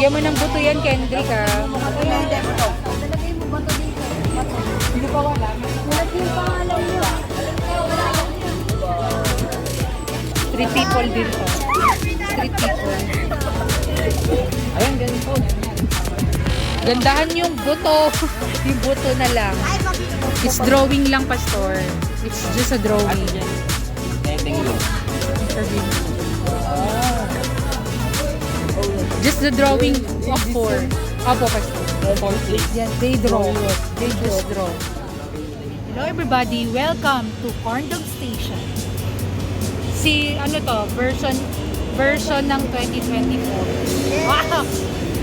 Lagyan mo ng buto yan, Kendrick, ha? Talagay mo ba ito dito? Hindi pa wala. Malaki yung pangalan nyo. Street people din to. Street people. Ayan, ganito. Gandahan yung buto. Yung buto na lang. It's drawing lang, Pastor. It's just a drawing. Just the drawing of four. Opo, Pastor. Yan, they draw. They just draw. Hello everybody, welcome to Corndog Station. Si ano to, version ng 2024. Wow!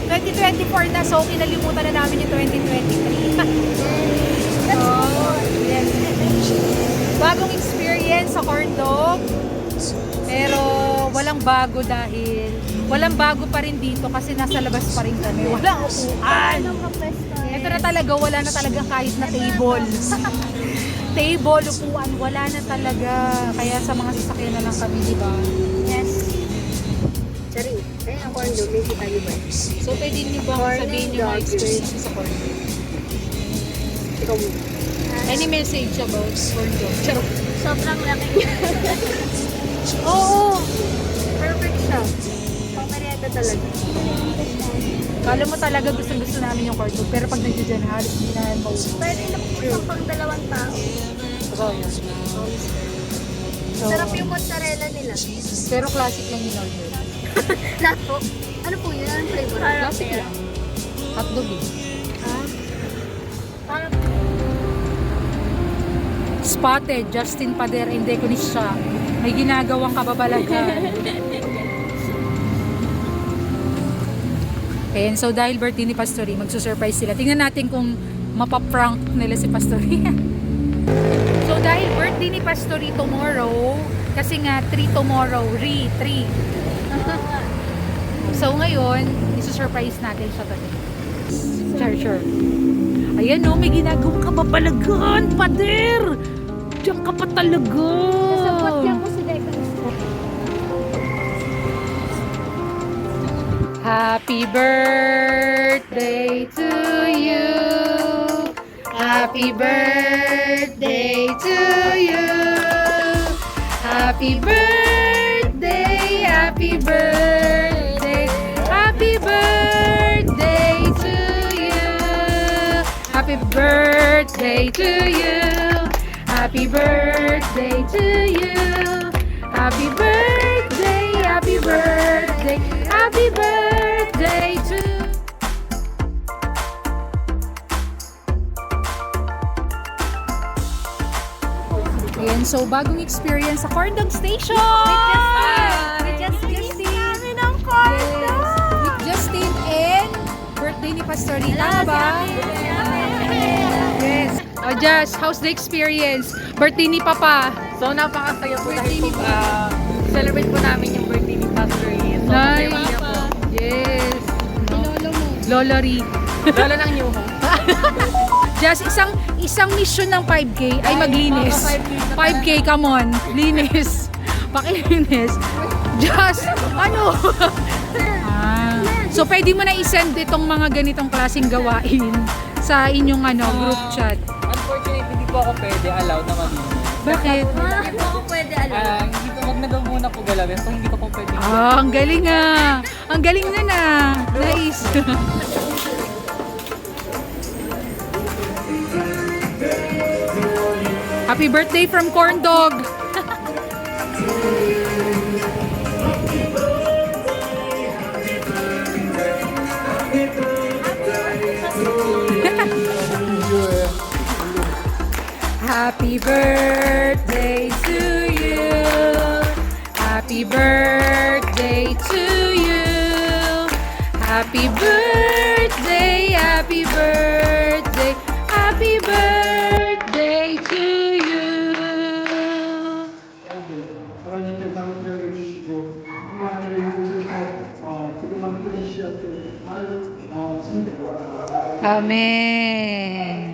2024 na, so kinalimutan na namin yung 2023. Oh, yes. Bagong experience sa Corndog. Pero walang bago dahil walang bago pa rin dito kasi nasa labas pa rin kami. Walang upuan. Ito na talaga, wala na talaga kahit na table. Table, upuan, wala na talaga. Kaya sa mga sasakyan na lang kami, di ba? Yes. Sorry. Ayun ang corn dog. Basic tayo ba? So, pwede niyo ba sabihin yung mga experience niyo sa Corndog? Ikaw mo. Any message about Corndog? Charot. Sobrang laki niya. Oo! Perfect siya. Pang-merienda talaga. Kala mo talaga gusto namin yung Corndog. Pero pag nandiyan halos hindi na yan mauwi. Pwede na po pang dalawang tao. So, yun. So, Sarap yung mozzarella nila. pero classic lang yung order. Lahat po. Ano po yun? Anong flavor? Classic lang. Hotdog eh. Parang Spotted, Justin Pader, hindi ko ni siya. May ginagawang kababalagan. And so dahil birthday ni Pastori, magsusurprise sila. Tingnan natin kung mapaprank nila si Pastori. So dahil birthday ni Pastori tomorrow, kasi nga 3 tomorrow, 3. So ngayon, isusurprise natin siya today. Sure. Ayan o, may ginagawang kababalagan, Pader! Diyan ka pa talaga! Kasabot niya po si Deca. Happy birthday to you. Happy birthday to you. Happy birthday, happy birthday, happy birthday to you. Happy birthday to you. Happy birthday to you. Happy birthday, happy birthday, happy birthday to you. Ayan, so bagong experience sa Corndog Station! We just namin ang corn dog. With Justin and birthday ni Pastori. Tama ba? Yes. Oh, Josh, how's the experience? Birthday ni Papa. So, napakasaya po dahil po, celebrate po namin yung birthday ni Pastor Ian. So, Nice. masaya po. Yes. Lolo mo. Lolori. Lalo ng new home. Just isang mission ng 5K ay maglinis. 5K, come on. Linis. Pakilinis. Just, ano? So, pwede mo na isend itong mga ganitong klaseng gawain sa inyong group chat. Unfortunately, hindi po ako pwede allow na mag-inis. Bakit? Hindi po ako pwede alam. Hindi po, wag na daw muna po galawin. So, hindi ko po pwede. Ang galing ah. Ang galing na na. Nice. Happy birthday from Corndog. Happy birthday to you. Happy birthday to you. Happy birthday, happy birthday, happy birthday to you. Amen.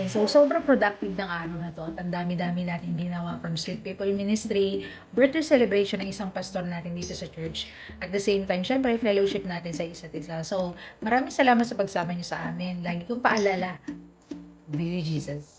natin. So, sobrang productive ng araw na to. At ang dami-dami natin ginawa from Street People Ministry, birthday celebration ng isang pastor natin dito sa church. At the same time, syempre, fellowship natin sa isa't isa. So, maraming salamat sa pagsama niyo sa amin. Lagi kong paalala, be with Jesus.